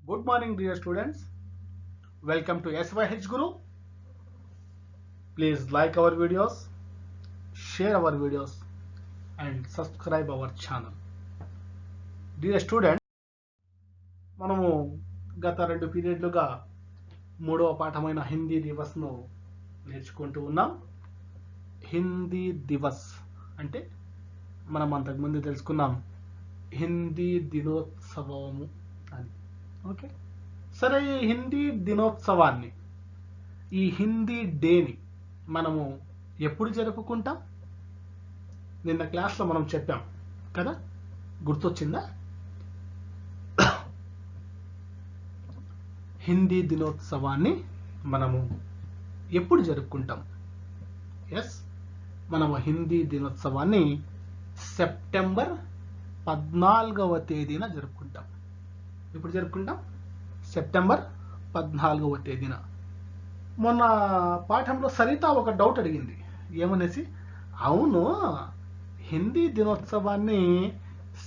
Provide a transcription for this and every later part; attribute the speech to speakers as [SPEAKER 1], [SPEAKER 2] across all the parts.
[SPEAKER 1] Good morning, dear students. Welcome to SYH Guru. Please like our videos, share our videos, and subscribe our channel. Dear students, మనము గత 2 పీరియడ్లుగా 3వ పాఠమైన హిందీ దివస్ను నేర్చుకుంటూ ఉన్నాం. హిందీ దివస్ అంటే మనం అంతకుముందు తెలుసుకున్నాం హిందీ దినోత్సవము అని. ఓకే, సరే, ఈ హిందీ దినోత్సవాన్ని, ఈ హిందీ డేని మనము ఎప్పుడు జరుపుకుంటాం? నిన్న క్లాస్లో మనం చెప్పాం కదా, గుర్తొచ్చిందా? హిందీ దినోత్సవాన్ని మనము ఎప్పుడు జరుపుకుంటాం? ఎస్, మనము హిందీ దినోత్సవాన్ని సెప్టెంబర్ 14వ తేదీన జరుపుకుంటాం. ఎప్పుడు జరుపుకుంటాం? సెప్టెంబర్ 14వ తేదీన. మొన్న పాఠంలో సరిత ఒక డౌట్ అడిగింది. ఏమనేసి, అవును, హిందీ దినోత్సవాన్ని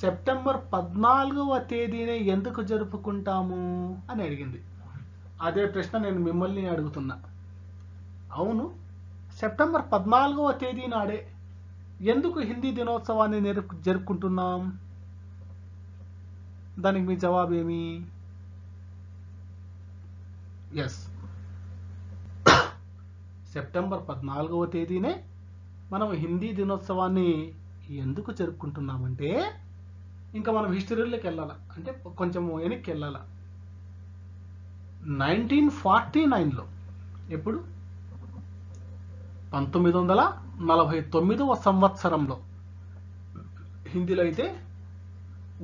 [SPEAKER 1] సెప్టెంబర్ 14వ తేదీనే ఎందుకు జరుపుకుంటాము అని అడిగింది. అదే ప్రశ్న నేను మిమ్మల్ని అడుగుతున్నా. అవును, సెప్టెంబర్ 14వ తేదీ నాడే ఎందుకు హిందీ దినోత్సవాన్ని జరుపుకుంటున్నాం? దానికి మీ జవాబు ఏమి? ఎస్, సెప్టెంబర్ 14వ తేదీనే మనం హిందీ దినోత్సవాన్ని ఎందుకు జరుపుకుంటున్నామంటే, ఇంకా మనం హిస్టరీలోకి వెళ్ళాల, అంటే కొంచెం వెనక్కి వెళ్ళాల. 1949లో, ఎప్పుడు? 1949వ సంవత్సరంలో, హిందీలో అయితే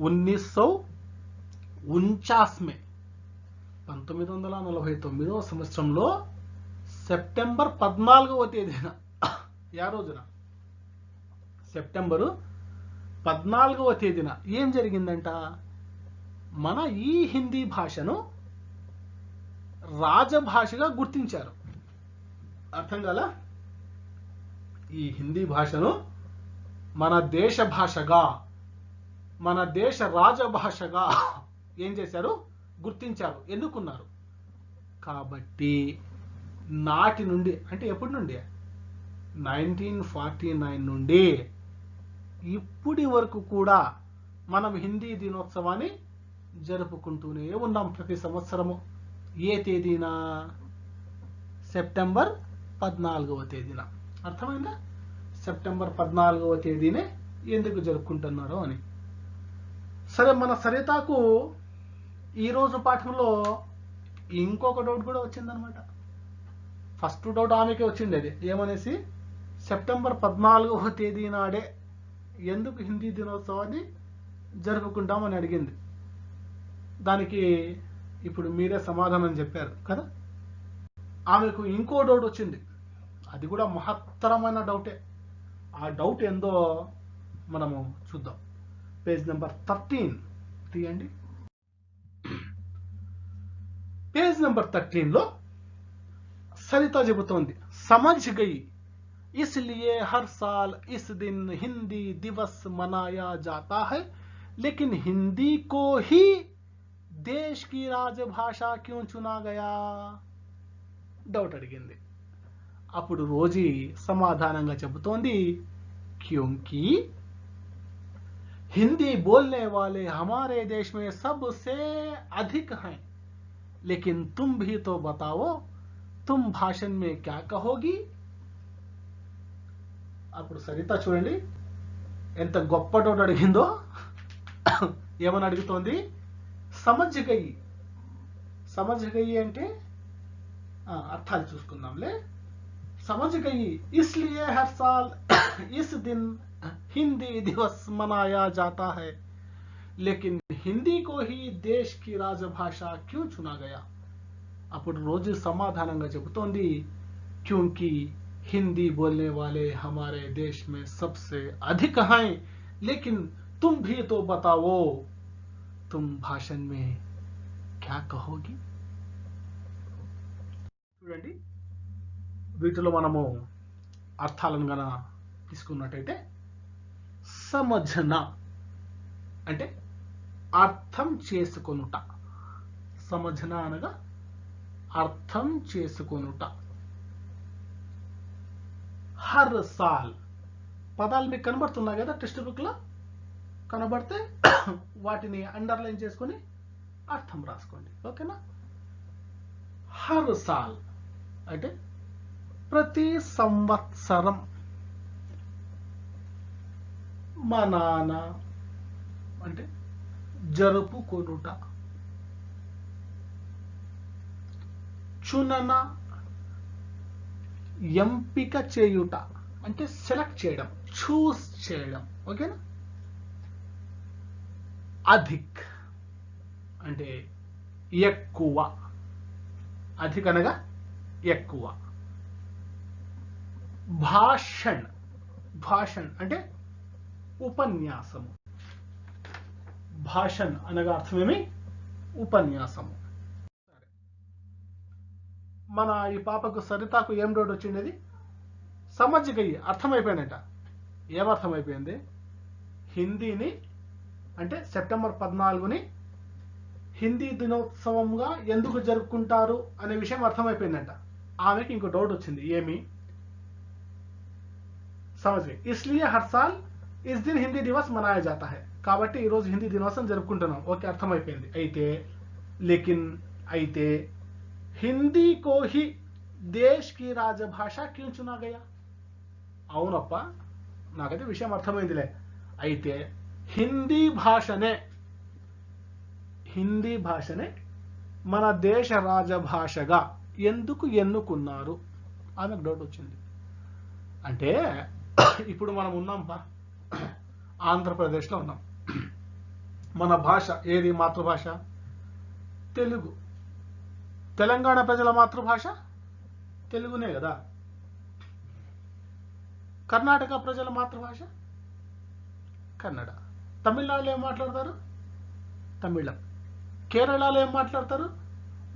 [SPEAKER 1] 1949 మే, 1949వ సంవత్సరంలో సెప్టెంబర్ 14వ తేదీన, యా రోజున? సెప్టెంబరు 14వ తేదీన ఏం జరిగిందంట? మన ఈ హిందీ భాషను రాజభాషగా గుర్తించారు. అర్థం కాలా? ఈ హిందీ భాషను మన దేశ భాషగా, మన దేశ రాజభాషగా ఏం చేశారు? గుర్తించారు. ఎందుకున్నారు? కాబట్టి నాటి నుండి, అంటే ఎప్పటి నుండి? 1949 నుండి ఇప్పటి వరకు కూడా మనం హిందీ దినోత్సవాన్ని జరుపుకుంటూనే ఉన్నాం ప్రతి సంవత్సరము. ఏ తేదీన? సెప్టెంబర్ 14వ తేదీన. అర్థమైందా? సెప్టెంబర్ 14వ తేదీనే ఎందుకు జరుపుకుంటున్నారో అని. సరే, మన సరితకు ఈరోజు పాఠంలో ఇంకొక డౌట్ కూడా వచ్చిందనమాట. ఫస్ట్ డౌట్ ఆమెకే వచ్చిండేది. ఏమనేసి, సెప్టెంబర్ 14వ తేదీ నాడే ఎందుకు హిందీ దినోత్సవాన్ని జరుపుకుంటామని అడిగింది. దానికి ఇప్పుడు మీరే సమాధానం చెప్పారు కదా. ఆమెకు ఇంకో డౌట్ వచ్చింది. అది కూడా మహత్తరమైన డౌటే. ఆ డౌట్ ఏందో మనము చూద్దాం. పేజ్ నెంబర్ 13 తీయండి. పేజ్ నెంబర్ 13లో సరిత చెబుతోంది, సమझ गई इसलिए हर साल इस दिन हिंदी दिवस मनाया जाता है, लेकिन हिंदी को ही देश की राजभाषा क्यों चुना गया? డౌట్ అడిగింది. అప్పుడు రోజీ సమాధానంగా చెబుతోంది, क्योंकि हिंदी बोलने वाले हमारे देश में सबसे अधिक हैं, लेकिन तुम भी तो बताओ, तुम भाषण में क्या कहोगी? అప్పుడు సరిత చూడండి ఎంత గొప్ప డౌట్ అడిగిందో. ఏమని అడుగుతోంది? సమझ गई. समझ गई అంటే అర్థాలు చూసుకుందాంలే. समझ गई इसलिए हर साल इस दिन हिंदी दिवस मनाया जाता है, लेकिन हिंदी को ही देश की राजभाषा क्यों चुना गया? అప్పుడు రోజు సమాధానంగా చెబుతోంది, क्योंकि हिंदी बोलने वाले हमारे देश में सबसे अधिक हैं, लेकिन तुम भी तो बताओ, तुम भाषण में क्या कहोगी? చూడండి, వీటిలో మనము అర్థాలను గన తీసుకున్నట్టయితే, సమझना అంటే అర్థం చేసుకొనుట. సమझना అనగా అర్థం చేసుకొనుట. హర్ సాల్ పదాలు మీకు కనబడుతున్నాయి కదా టెక్స్ట్ బుక్ లో, కనబడితే వాటిని అండర్లైన్ చేసుకొని అర్థం రాసుకోండి. ఓకేనా? హర్ సాల్ అంటే ప్రతి సంవత్సరం. మనాన అంటే జరుపుకొనుట. చునన ఎంపిక చేయుట అంటే సెలెక్ట్ చేయడం, చూస్ చేయడం. ఓకేనా? అధిక్ అంటే ఎక్కువ. అధిక్ అనగా ఎక్కువ. భాషణ్, భాషణ్ అంటే ఉపన్యాసము. భాషణ్ అనగా అర్థమేమి? ఉపన్యాసము. మన ఈ పాపకు సరితాకు ఏం డౌట్ వచ్చిండేది? సమజ్ గయి అర్థమైపోయినట. ఏమర్థమైపోయింది? హిందీని అంటే సెప్టెంబర్ 14ని హిందీ దినోత్సవంగా ఎందుకు జరుపుకుంటారు అనే విషయం అర్థమైపోయిందంట. ఆమెకి ఇంకో డౌట్ వచ్చింది. ఏమి? సమజ్ గయి ఇస్లియే హర్ సాల్ ఇస్ దిన్ హిందీ దివస్ మనాయా జాతా హై. కాబట్టి ఈరోజు హిందీ దినోత్సవం జరుపుకుంటున్నాం. ఓకే, అర్థమైపోయింది. అయితే హిందీ కో హి దేశ్ కి రాజభాష క్యూ చునా గయా? అవునప్ప, నాకైతే విషయం అర్థమైందిలే. అయితే హిందీ భాషనే మన దేశ రాజభాషగా ఎందుకు ఎన్నుకున్నారు? ఆమెకు డౌట్ వచ్చింది. అంటే ఇప్పుడు మనం ఉన్నాంపా, ఆంధ్రప్రదేశ్లో ఉన్నాం. మన భాష ఏది? మాతృభాష తెలుగు. తెలంగాణ ప్రజల మాతృభాష తెలుగునే కదా. కర్ణాటక ప్రజల మాతృభాష కన్నడ. తమిళనాడులో ఏం మాట్లాడతారు? తమిళం. కేరళలో ఏం మాట్లాడతారు?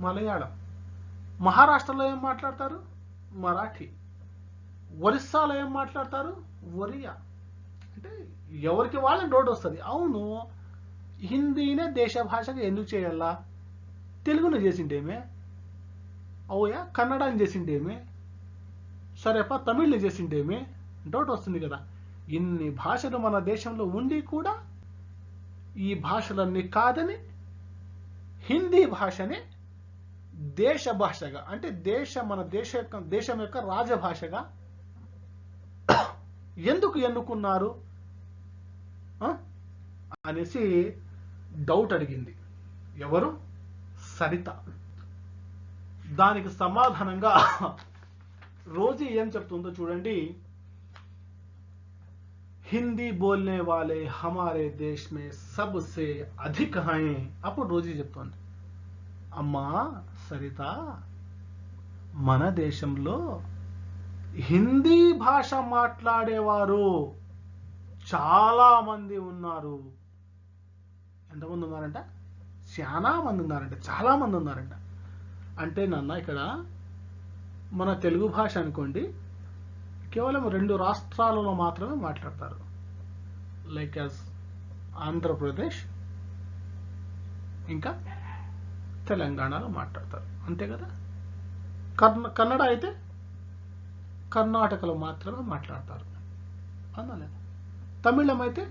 [SPEAKER 1] మలయాళం. మహారాష్ట్రలో ఏం మాట్లాడతారు? మరాఠీ. ఒరిస్సాలో ఏం మాట్లాడతారు? ఒరియా. అంటే ఎవరికి వాళ్ళని డౌట్ వస్తుంది. అవును, హిందీనే దేశ భాషగా ఎందుకు చేయాలా? తెలుగును చేసిండేమే, అవుయా కన్నడని చేసిండేమే, సరేపా తమిళ్ని చేసిండేమే, డౌట్ వస్తుంది కదా. ఇన్ని భాషలు మన దేశంలో ఉండి కూడా ఈ భాషలన్నీ కాదని హిందీ భాషనే దేశ భాషగా, అంటే మన దేశం యొక్క రాజభాషగా ఎందుకు ఎన్నుకున్నారు అనేసి డౌట్ అడిగింది. ఎవరు? సరిత. దానికి సమాధానంగా రోజీ ఏం చెప్తుందో చూడండి. హిందీ బోల్నే వాలే హమారే దేశ్ మే సబ్సే అధిక్ హై. అప్పుడు రోజీ చెప్తోంది, అమ్మా సరిత, మన దేశంలో హిందీ భాష మాట్లాడేవారు చాలా మంది ఉన్నారు. ఎంతమంది ఉన్నారంట? చాలా మంది ఉన్నారంట, చాలా మంది ఉన్నారంట. అంటే నాన్న ఇక్కడ మన తెలుగు భాష అనుకోండి, కేవలం 2 రాష్ట్రాలలో మాత్రమే మాట్లాడతారు. లైక్ యాజ్ ఆంధ్రప్రదేశ్ ఇంకా తెలంగాణలో మాట్లాడతారు, అంతే కదా. కన్నడ అయితే కర్ణాటకలో మాత్రమే మాట్లాడతారు, అవునా లేదా? తమిళం అయితే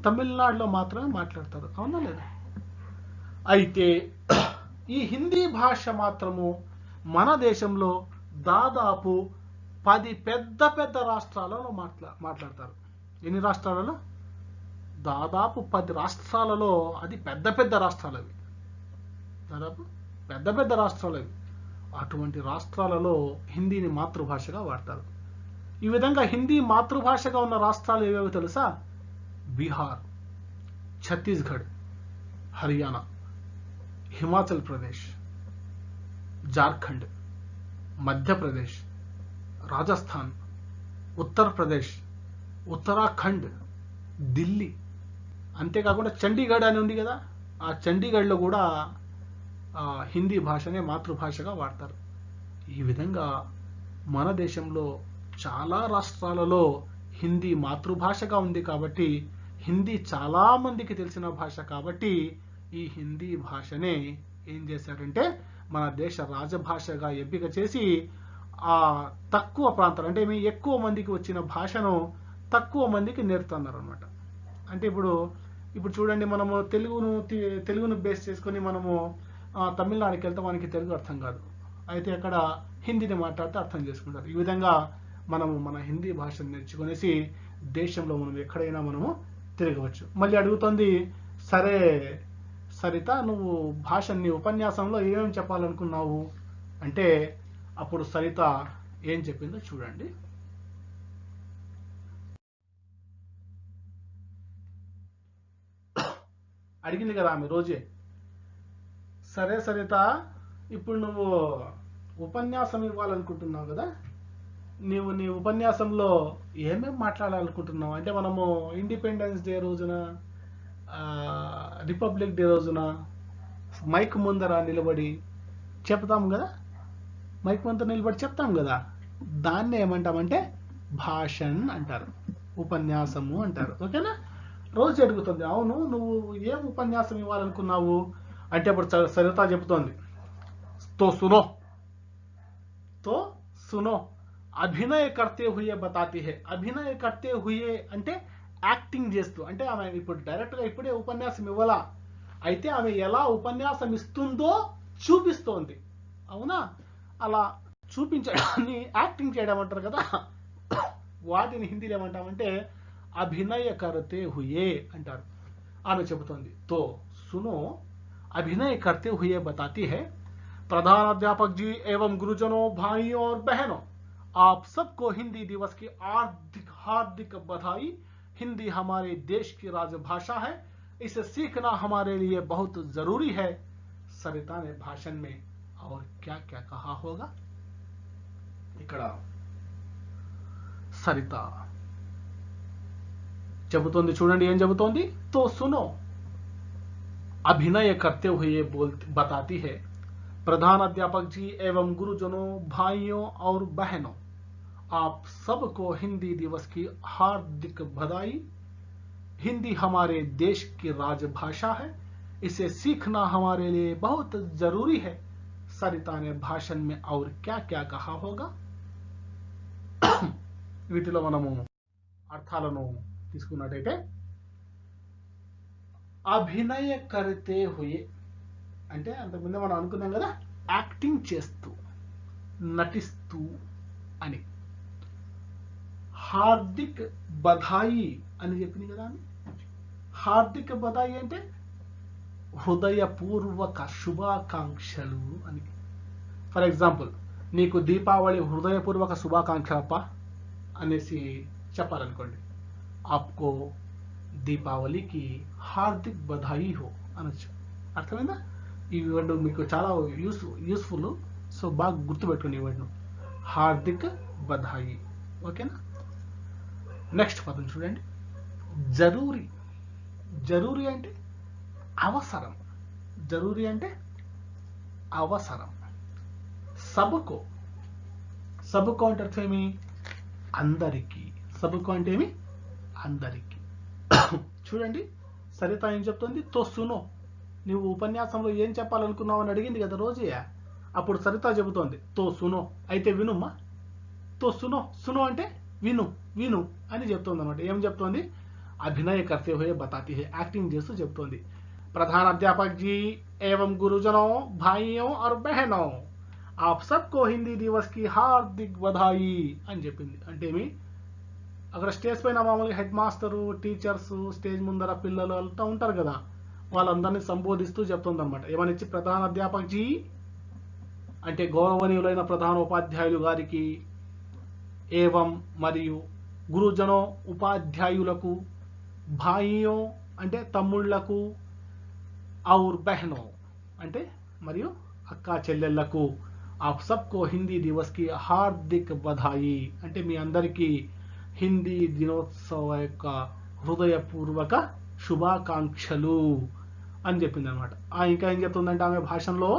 [SPEAKER 1] తమిళనాడులో మాత్రమే మాట్లాడతారు, అవునా లేదా? అయితే ఈ హిందీ భాష మాత్రము మన దేశంలో దాదాపు 10 పెద్ద పెద్ద రాష్ట్రాలలో మాట్లాడతారు. ఎన్ని రాష్ట్రాలలో? దాదాపు 10 రాష్ట్రాలలో. అది పెద్ద పెద్ద రాష్ట్రాలు అవి, దాదాపు పెద్ద పెద్ద రాష్ట్రాలు అవి. అటువంటి రాష్ట్రాలలో హిందీని మాతృభాషగా వాడతారు. ఈ విధంగా హిందీ మాతృభాషగా ఉన్న రాష్ట్రాలు ఏవేవో తెలుసా? బీహార్, ఛత్తీస్గఢ్, హర్యానా, హిమాచల్ ప్రదేశ్, జార్ఖండ్, మధ్యప్రదేశ్, రాజస్థాన్, ఉత్తరప్రదేశ్, ఉత్తరాఖండ్, ఢిల్లీ. అంతేకాకుండా చండీగఢ్ అని ఉంది కదా, ఆ చండీగఢ్లో కూడా హిందీ భాషనే మాతృభాషగా వాడతారు. ఈ విధంగా మన దేశంలో చాలా రాష్ట్రాలలో హిందీ మాతృభాషగా ఉంది. కాబట్టి హిందీ చాలా మందికి తెలిసిన భాష కాబట్టి ఈ హిందీ భాషనే ఏం చేశారంటే మన దేశ రాజభాషగా ఎంపిక చేసి ఆ తక్కువ ప్రాంతాలు అంటే మీ ఎక్కువ మందికి వచ్చిన భాషను తక్కువ మందికి నేర్పుతున్నారు అనమాట. అంటే ఇప్పుడు చూడండి, మనము తెలుగును బేస్ చేసుకొని మనము తమిళనాడుకి వెళ్తే మనకి తెలుగు అర్థం కాదు, అయితే అక్కడ హిందీని మాట్లాడితే అర్థం చేసుకుంటారు. ఈ విధంగా మనము మన హిందీ భాషను నేర్చుకునేసి దేశంలో మనం ఎక్కడైనా మనము తిరగవచ్చు. మళ్ళీ అడుగుతుంది, సరే సరిత, నువ్వు నీ ఉపన్యాసంలో ఏమేమి చెప్పాలనుకున్నావు అంటే అప్పుడు సరిత ఏం చెప్పిందో చూడండి. అడిగింది కదా ఆమె రోజే, సరే సరిత, ఇప్పుడు నువ్వు ఉపన్యాసం ఇవ్వాలనుకుంటున్నావు కదా, నీ ఉపన్యాసంలో ఏమేమి మాట్లాడాలనుకుంటున్నావు అంటే మనము ఇండిపెండెన్స్ డే రోజున, రిపబ్లిక్ డే రోజున మైక్ ముందర నిలబడి చెప్తాం కదా, మైక్ ముందర నిలబడి చెప్తాం కదా, దాన్ని ఏమంటామంటే భాషణ్ అంటారు, ఉపన్యాసము అంటారు. ఓకేనా? రోజు అడుగుతుంది, అవును నువ్వు ఏం ఉపన్యాసం ఇవ్వాలనుకున్నావు అంటే అప్పుడు సరిత చెబుతోంది, తో సునో అభినయ కర్తే హుయే బతాతి హే. అభినయ కర్తే హుయే అంటే యాక్టింగ్ చేస్తూ, అంటే ఆమె ఇప్పుడు డైరెక్ట్గా ఇప్పుడే ఉపన్యాసం ఇవ్వాలా, అయితే ఆమె ఎలా ఉపన్యాసం ఇస్తుందో చూపిస్తోంది. అవునా? అలా చూపించడాన్ని యాక్టింగ్ చేయడం అంటారు కదా, వాటిని హిందీలో ఏమంటామంటే అభినయ కర్తే హుయే అంటారు. ఆమె చెబుతోంది, తో సునో अभिनय करते हुए बताती है, प्रधानाध्यापक जी एवं गुरुजनों, भाइयों और बहनों, आप सबको हिंदी दिवस की हार्दिक हार्दिक बधाई। हिंदी हमारे देश की राजभाषा है, इसे सीखना हमारे लिए बहुत जरूरी है। सरिता ने भाषण में और क्या क्या कहा होगा? ఇక్కడ సరిత చెబుతోంది, చూడండి ఏం చెబుతోంది. తో సునో अभिनय करते हुए बताती है, प्रधान अध्यापक जी एवं गुरुजनों, भाइयों और बहनों, आप सबको हिंदी दिवस की हार्दिक बधाई। हिंदी हमारे देश की राजभाषा है, इसे सीखना हमारे लिए बहुत जरूरी है। सरिता ने भाषण में और क्या क्या कहा होगा? వీటిలో మనము అర్థాలను తీసుకున్నట్టయితే, అభినయ కరితే హుయే అంటే అంతకుముందే మనం అనుకున్నాం కదా, యాక్టింగ్ చేస్తూ, నటిస్తూ అని. హార్దిక్ బధాయి అని చెప్పింది కదా. హార్దిక్ బధాయి అంటే హృదయపూర్వక శుభాకాంక్షలు అని. ఫర్ ఎగ్జాంపుల్, నీకు దీపావళి హృదయపూర్వక శుభాకాంక్షలప్ప అనేసి చెప్పాలనుకోండి, ఆప్కో దీపావళికి హార్దిక్ బధాయి హో అనొచ్చు. అర్థమైందా? ఈ వర్డ్ మీకు చాలా యూస్ఫుల్, సో బాగా గుర్తుపెట్టుకోండి ఈ వర్డ్ను, హార్దిక్ బధాయి. ఓకేనా? నెక్స్ట్ పదం చూడండి, జరూరీ. జరూరీ అంటే అవసరం. జరూరీ అంటే అవసరం. సబకో. సబకో అంటే అర్థం ఏమి? అందరికీ. సబకో అంటే ఏమి? అందరికీ. చూడండి సరిత ఏం చెప్తుంది, తో సునో, నువ్వు ఉపన్యాసంలో ఏం చెప్పాలనుకున్నావు అని అడిగింది కదా రోజే, అప్పుడు సరిత చెబుతోంది, తో సునో, అయితే వినుమ్మా. తో సునో, సునో అంటే విను, విను అని చెప్తోంది అనమాట. ఏం చెప్తోంది? అభినయ కర్తే హుయే బతాతి హే, యాక్టింగ్ చేస్తూ చెప్తోంది. ప్రధాన అధ్యాపక్ జీ एवं गुरुजनों, भाइयों और बहनों, आप सबको हिंदी दिवस की हार्दिक बधाई అని చెప్పింది. అంటే ఏమి? అక్కడ స్టేజ్ పైన మామూలుగా హెడ్ మాస్టరు, టీచర్స్, స్టేజ్ ముందర పిల్లలు అంతా ఉంటారు కదా, వాళ్ళందరినీ సంబోధిస్తూ చెప్తుంది అనమాట. ఏమనిచ్చి, ప్రధాన అధ్యాపక్ జీ అంటే గౌరవనీయులైన ప్రధాన ఉపాధ్యాయులు గారికి, ఏవం మరియు, గురుజనో ఉపాధ్యాయులకు, భాయియో అంటే తమ్ముళ్లకు, ఔర్ బహనో అంటే మరియు అక్క చెల్లెళ్లకు, ఆప్ సబ్కో హిందీ దివస్ కి హార్దిక్ బధాయి అంటే మీ అందరికీ హిందీ దినోత్సవ యొక్క హృదయపూర్వక శుభాకాంక్షలు అని చెప్పింది అనమాట. ఇంకా ఏం చెప్తుందంటే ఆమె భాషలో,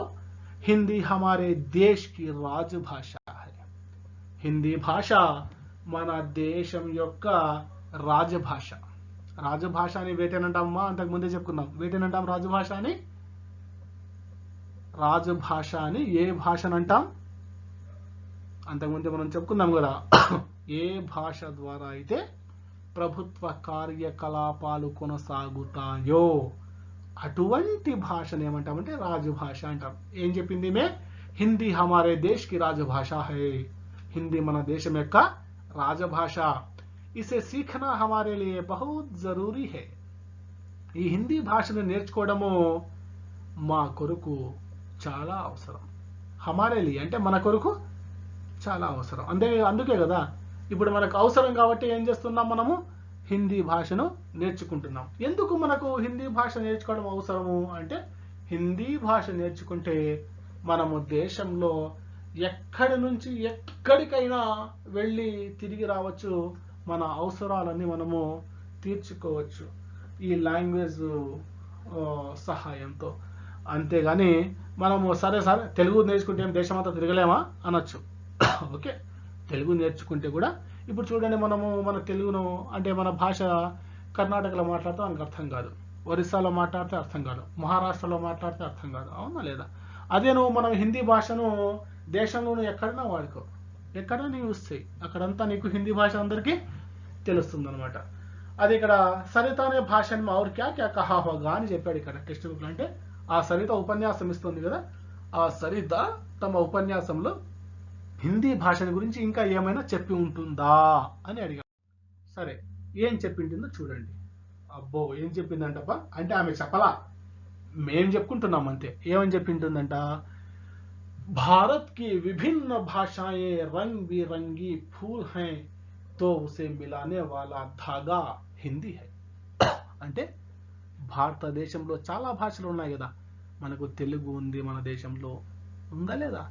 [SPEAKER 1] హిందీ హమారే దేశ్ కి రాజభాష హై. హిందీ భాష మన దేశం యొక్క రాజభాష. రాజభాష అని వేటేనంటామా, అంతకు ముందే చెప్పుకున్నాం. వేటేనంటాం రాజభాష అని, రాజభాష అని ఏ భాషను అంటాం? అంతకుముందు మనం చెప్పుకున్నాం కదా, ఏ భాష ద్వారా అయితే ప్రభుత్వ కార్యకలాపాలు కొనసాగుతాయో అటువంటి భాషను ఏమంటామంటే రాజభాష అంటాం. ఏం చెప్పింది మే? హిందీ హమారే దేశ్ కి రాజభాష హై. హిందీ మన దేశం యొక్క రాజభాష. ఇసే సీఖనా హమారే లియే బహుత్ జరూరీ హై. ఈ హిందీ భాషను నేర్చుకోవడము మా కొరకు చాలా అవసరం. హమారే లియే అంటే మన కొరకు చాలా అవసరం. అందుకే కదా ఇప్పుడు మనకు అవసరం కాబట్టి ఏం చేస్తున్నాం, మనము హిందీ భాషను నేర్చుకుంటున్నాం. ఎందుకు మనకు హిందీ భాష నేర్చుకోవడం అవసరము అంటే, హిందీ భాష నేర్చుకుంటే మనము దేశంలో ఎక్కడి నుంచి ఎక్కడికైనా వెళ్ళి తిరిగి రావచ్చు, మన అవసరాలన్నీ మనము తీర్చుకోవచ్చు ఈ లాంగ్వేజ్ సహాయంతో. అంతేగాని మనము సరే తెలుగు నేర్చుకుంటే దేశమంతా తిరగలేమా అనొచ్చు. ఓకే, తెలుగు నేర్చుకుంటే కూడా ఇప్పుడు చూడండి, మనము మన తెలుగును అంటే మన భాష కర్ణాటకలో మాట్లాడితే మనకు అర్థం కాదు, ఒరిస్సాలో మాట్లాడితే అర్థం కాదు, మహారాష్ట్రలో మాట్లాడితే అర్థం కాదు, అవునా లేదా? అదే మనం హిందీ భాషను దేశంలోనూ ఎక్కడైనా వాడుకో, ఎక్కడైనా నీవు యూస్ చేయి, అక్కడంతా నీకు హిందీ భాష అందరికీ తెలుస్తుంది అనమాట. అది ఇక్కడ సరిత అనే భాషను ఔర్ క్యా క్యా కహా హోగా అని చెప్పాడు ఇక్కడ టెక్స్ట్ బుక్ లో. అంటే ఆ సరిత ఉపన్యాసం ఇస్తుంది కదా, ఆ సరిత తమ ఉపన్యాసంలో హిందీ భాషని గురించి ఇంకా ఏమైనా చెప్పి ఉంటుందా అని అడిగాడు. సరే, ఏం చెప్పింటుందో చూడండి. అబ్బో, ఏం చెప్పిందంటప్ప అంటే ఆమె చెప్పలా, మేం చెప్పుకుంటున్నాం అంతే. ఏమని చెప్పింటుందంట? భారత్ కి విభిన్న భాషాయే రంగ్ బిరంగి ఫూల్ హై తో ఉసే మిలానే వాలా ధాగా హిందీ హై. అంటే భారతదేశంలో చాలా భాషలు ఉన్నాయి కదా, మనకు తెలుగు ఉంది, మన దేశంలో ఉందా లేదా?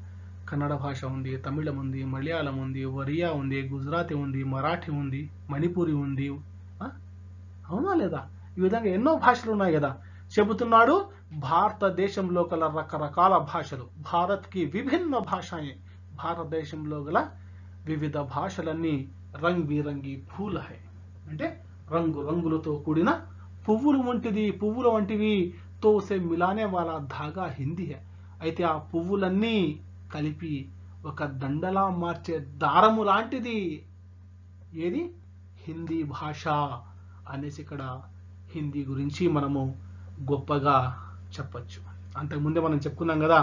[SPEAKER 1] కన్నడ భాష ఉంది, తమిళం ఉంది, మలయాళం ఉంది, ఒరియా ఉంది, గుజరాతీ ఉంది, మరాఠీ ఉంది, మణిపూరి ఉంది, అవునా లేదా? ఈ విధంగా ఎన్నో భాషలు ఉన్నాయి కదా. చెబుతున్నాడు భారతదేశంలో గల రకరకాల భాషలు, భారత్ కి విభిన్న భాషయే, భారతదేశంలో గల వివిధ భాషలన్నీ రంగ్ బిరంగి ఫూల్ హై అంటే రంగు రంగులతో కూడిన పువ్వుల వంటివి తో సే మిలానే వాలా ధాగా హిందీ హై. అయితే ఆ పువ్వులన్నీ కలిపి ఒక దండలా మార్చే దారము లాంటిది ఏది? హిందీ భాష అనేసి ఇక్కడ హిందీ గురించి మనము గొప్పగా చెప్పచ్చు. అంతకుముందే మనం చెప్పుకున్నాం కదా,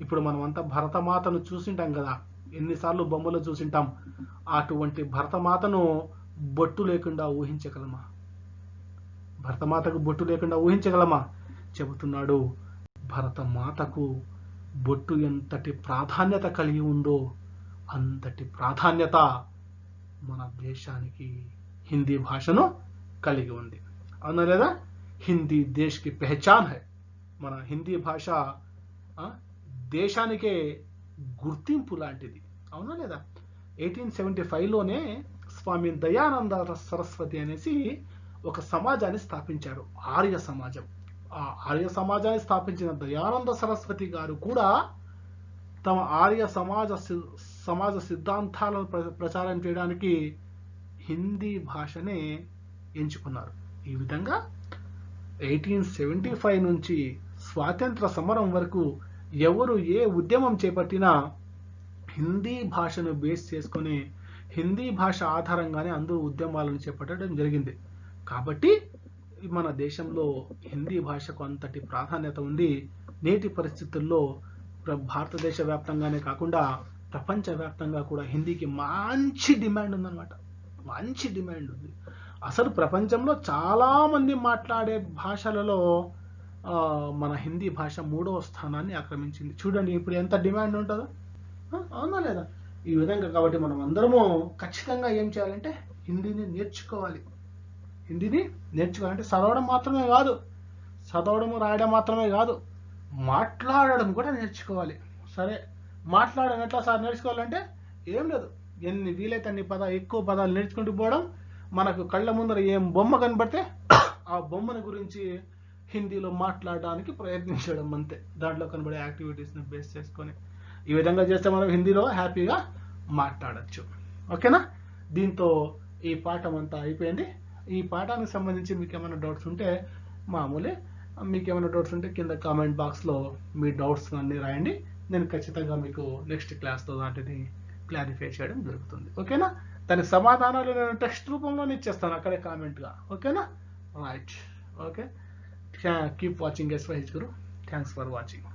[SPEAKER 1] ఇప్పుడు మనం అంతా భరతమాతను చూసింటాం కదా, ఎన్నిసార్లు బొమ్మలు చూసింటాం. అటువంటి భరతమాతను బొట్టు లేకుండా ఊహించగలమా? భరతమాతకు బొట్టు లేకుండా ఊహించగలమా? చెబుతున్నాడు, భరతమాతకు బొట్టు ఎంతటి ప్రాధాన్యత కలిగి ఉందో అంతటి ప్రాధాన్యత మన దేశానికి హిందీ భాషను కలిగి ఉంది, అవునా లేదా? హిందీ దేశ్ కి పెహచాన్ హై. మన హిందీ భాష దేశానికే గుర్తింపు లాంటిది, అవునా లేదా? 1875లోనే స్వామి దయానంద సరస్వతి అనేసి ఒక సమాజాన్ని స్థాపించారు, ఆర్య సమాజం. ఆ ఆర్య సమాజాన్ని స్థాపించిన దయానంద సరస్వతి గారు కూడా తమ ఆర్య సమాజ సిద్ధాంతాలను ప్రచారం చేయడానికి హిందీ భాషనే ఎంచుకున్నారు. ఈ విధంగా 1875 నుంచి స్వాతంత్ర సమరం వరకు ఎవరు ఏ ఉద్యమం చేపట్టినా హిందీ భాషను బేస్ చేసుకొని హిందీ భాష ఆధారంగానే అందరూ ఉద్యమాలను చేపట్టడం జరిగింది. కాబట్టి మన దేశంలో హిందీ భాషకు అంతటి ప్రాధాన్యత ఉంది. నేటి పరిస్థితుల్లో భారతదేశ వ్యాప్తంగానే కాకుండా ప్రపంచవ్యాప్తంగా కూడా హిందీకి మంచి డిమాండ్ ఉందన్నమాట, మంచి డిమాండ్ ఉంది. అసలు ప్రపంచంలో చాలా మంది మాట్లాడే భాషలలో మన హిందీ భాష 3వ స్థానాన్ని ఆక్రమించింది. చూడండి ఇప్పుడు ఎంత డిమాండ్ ఉంటుందో, అవునా లేదా? ఈ విధంగా కాబట్టి మనం అందరము ఖచ్చితంగా ఏం చేయాలంటే హిందీని నేర్చుకోవాలి. హిందీని నేర్చుకోవాలంటే చదవడం మాత్రమే కాదు, చదవడము రాయడం మాత్రమే కాదు, మాట్లాడడం కూడా నేర్చుకోవాలి. సరే, మాట్లాడడం ఎట్లా సార్ నేర్చుకోవాలంటే ఏం లేదు, ఎన్ని వీలైతే అన్ని ఎక్కువ పదాలు నేర్చుకుంటూ పోవడం. మనకు కళ్ళ ముందర ఏం బొమ్మ కనబడితే ఆ బొమ్మను గురించి హిందీలో మాట్లాడడానికి ప్రయత్నించడం అంతే, దాంట్లో కనబడే యాక్టివిటీస్ని బేస్ చేసుకొని. ఈ విధంగా చేస్తే మనం హిందీలో హ్యాపీగా మాట్లాడచ్చు. ఓకేనా? దీంతో ఈ పాఠం అంతా అయిపోయింది. ఈ పాఠానికి సంబంధించి మీకు ఏమైనా డౌట్స్ ఉంటే మామూలే మీకు ఏమైనా డౌట్స్ ఉంటే కింద కామెంట్ బాక్స్లో మీ డౌట్స్ అన్నీ రాయండి. నేను ఖచ్చితంగా మీకు నెక్స్ట్ క్లాస్లో వాటిని క్లారిఫై చేయడం జరుగుతుంది. ఓకేనా? దాని సమాధానాలు నేను టెక్స్ట్ రూపంలోనే ఇచ్చేస్తాను అక్కడే కామెంట్గా. ఓకేనా? Right. Okay, keep watching SYH Guru. Thanks for watching.